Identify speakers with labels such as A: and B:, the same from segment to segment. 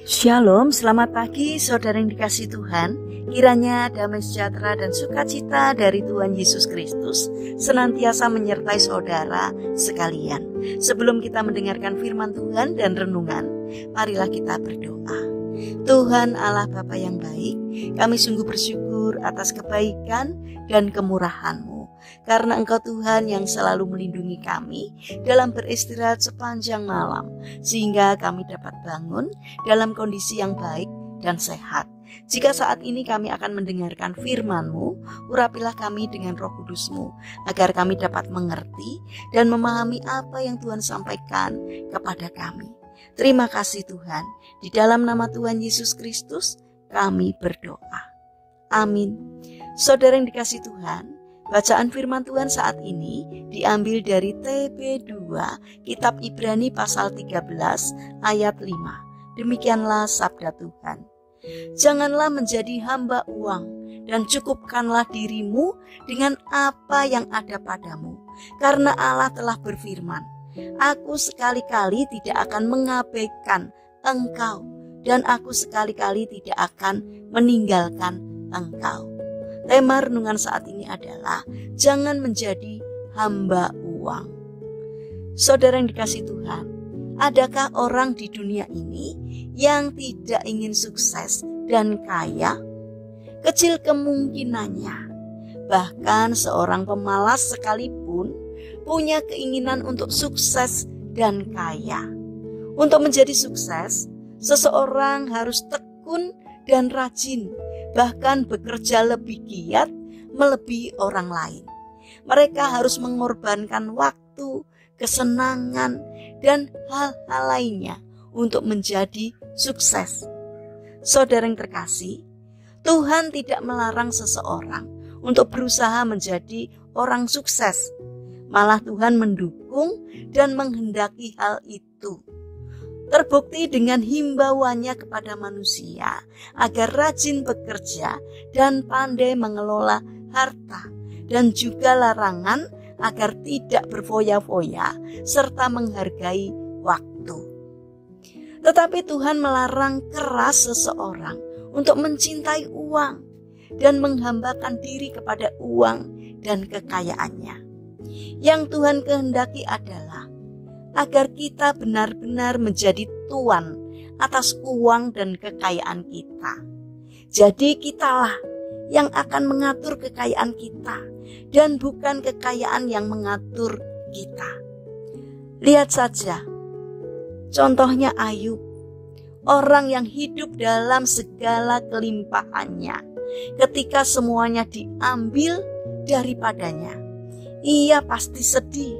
A: Shalom, selamat pagi saudara yang dikasihi Tuhan. Kiranya damai sejahtera dan sukacita dari Tuhan Yesus Kristus senantiasa menyertai saudara sekalian. Sebelum kita mendengarkan firman Tuhan dan renungan, marilah kita berdoa. Tuhan Allah Bapa yang baik, kami sungguh bersyukur atas kebaikan dan kemurahan-Mu. Karena Engkau Tuhan yang selalu melindungi kami dalam beristirahat sepanjang malam, sehingga kami dapat bangun dalam kondisi yang baik dan sehat. Jika saat ini kami akan mendengarkan firman-Mu, urapilah kami dengan Roh Kudus-Mu, agar kami dapat mengerti dan memahami apa yang Tuhan sampaikan kepada kami. Terima kasih Tuhan, di dalam nama Tuhan Yesus Kristus kami berdoa. Amin. Saudara yang dikasihi Tuhan, bacaan firman Tuhan saat ini diambil dari TB2 Kitab Ibrani pasal 13 ayat 5. Demikianlah sabda Tuhan. Janganlah menjadi hamba uang dan cukupkanlah dirimu dengan apa yang ada padamu. Karena Allah telah berfirman, Aku sekali-kali tidak akan mengabaikan engkau dan aku sekali-kali tidak akan meninggalkan engkau. Tema renungan saat ini adalah jangan menjadi hamba uang. Saudara yang dikasihi Tuhan, adakah orang di dunia ini yang tidak ingin sukses dan kaya? Kecil kemungkinannya. Bahkan seorang pemalas sekalipun punya keinginan untuk sukses dan kaya. Untuk menjadi sukses, seseorang harus tekun dan rajin, bahkan bekerja lebih giat melebihi orang lain. Mereka harus mengorbankan waktu, kesenangan, dan hal-hal lainnya untuk menjadi sukses. Saudara yang terkasih, Tuhan tidak melarang seseorang untuk berusaha menjadi orang sukses. Malah Tuhan mendukung dan menghendaki hal itu. Terbukti dengan himbauannya kepada manusia agar rajin bekerja dan pandai mengelola harta, dan juga larangan agar tidak berfoya-foya serta menghargai waktu. Tetapi Tuhan melarang keras seseorang untuk mencintai uang dan menghambakan diri kepada uang dan kekayaannya. Yang Tuhan kehendaki adalah agar kita benar-benar menjadi tuan atas uang dan kekayaan kita. Jadi kitalah yang akan mengatur kekayaan kita dan bukan kekayaan yang mengatur kita. Lihat saja, contohnya Ayub, orang yang hidup dalam segala kelimpahannya. Ketika semuanya diambil daripadanya, ia pasti sedih.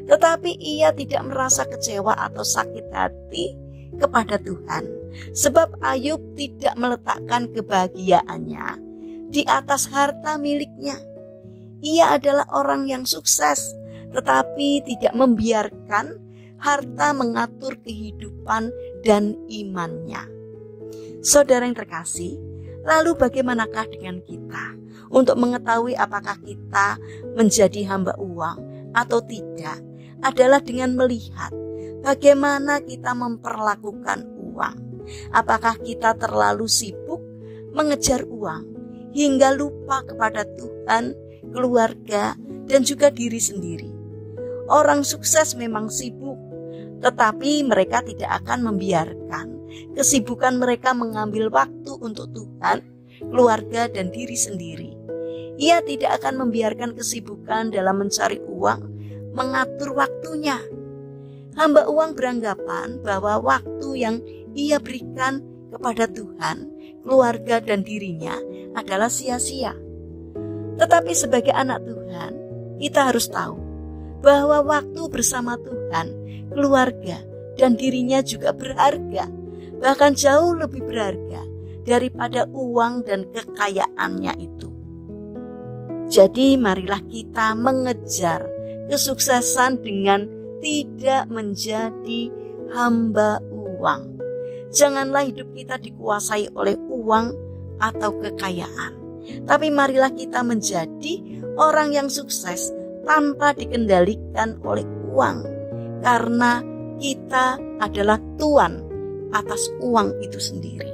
A: Tetapi ia tidak merasa kecewa atau sakit hati kepada Tuhan. Sebab Ayub tidak meletakkan kebahagiaannya di atas harta miliknya. Ia adalah orang yang sukses, tetapi tidak membiarkan harta mengatur kehidupan dan imannya. Saudara yang terkasih, lalu bagaimanakah dengan kita untuk mengetahui apakah kita menjadi hamba uang atau tidak? Adalah dengan melihat bagaimana kita memperlakukan uang. Apakah kita terlalu sibuk mengejar uang hingga lupa kepada Tuhan, keluarga, dan juga diri sendiri? Orang sukses memang sibuk, tetapi mereka tidak akan membiarkan kesibukan mereka mengambil waktu untuk Tuhan, keluarga, dan diri sendiri. Ia tidak akan membiarkan kesibukan dalam mencari uang mengatur waktunya. Hamba uang beranggapan bahwa waktu yang ia berikan kepada Tuhan, keluarga, dan dirinya adalah sia-sia. Tetapi sebagai anak Tuhan, kita harus tahu bahwa waktu bersama Tuhan, keluarga, dan dirinya juga berharga, bahkan jauh lebih berharga daripada uang dan kekayaannya itu. Jadi marilah kita mengejar kesuksesan dengan tidak menjadi hamba uang. Janganlah hidup kita dikuasai oleh uang atau kekayaan, tapi marilah kita menjadi orang yang sukses tanpa dikendalikan oleh uang, karena kita adalah tuan atas uang itu sendiri.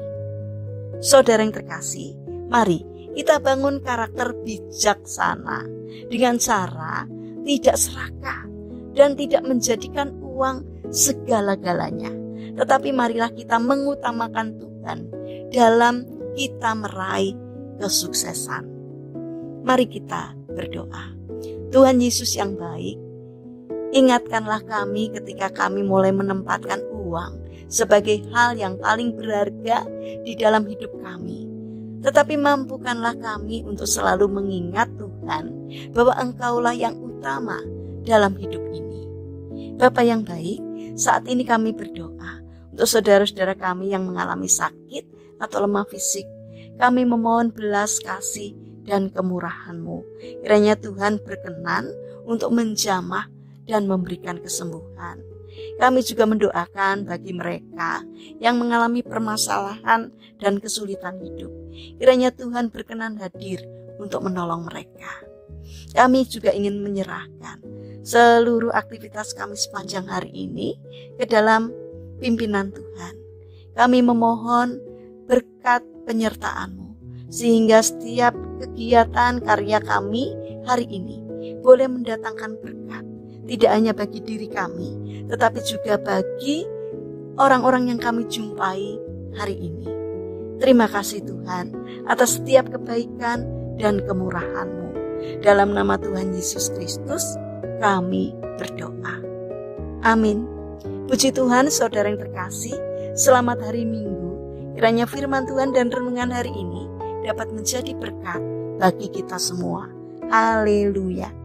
A: Saudara yang terkasih, mari kita bangun karakter bijaksana dengan cara tidak serakah dan tidak menjadikan uang segala-galanya. Tetapi marilah kita mengutamakan Tuhan dalam kita meraih kesuksesan. Mari kita berdoa. Tuhan Yesus yang baik, ingatkanlah kami ketika kami mulai menempatkan uang sebagai hal yang paling berharga di dalam hidup kami. Tetapi mampukanlah kami untuk selalu mengingat Tuhan bahwa Engkaulah yang utama dalam hidup ini. Bapa yang baik, saat ini kami berdoa untuk saudara-saudara kami yang mengalami sakit atau lemah fisik. Kami memohon belas kasih dan kemurahan-Mu. Kiranya Tuhan berkenan untuk menjamah dan memberikan kesembuhan. Kami juga mendoakan bagi mereka yang mengalami permasalahan dan kesulitan hidup. Kiranya Tuhan berkenan hadir untuk menolong mereka. Kami juga ingin menyerahkan seluruh aktivitas kami sepanjang hari ini ke dalam pimpinan Tuhan. Kami memohon berkat penyertaan-Mu, sehingga setiap kegiatan karya kami hari ini boleh mendatangkan berkat. Tidak hanya bagi diri kami, tetapi juga bagi orang-orang yang kami jumpai hari ini. Terima kasih Tuhan atas setiap kebaikan dan kemurahan-Mu. Dalam nama Tuhan Yesus Kristus kami berdoa. Amin. Puji Tuhan, saudara yang terkasih, selamat hari Minggu. Kiranya firman Tuhan dan renungan hari ini dapat menjadi berkat bagi kita semua. Haleluya.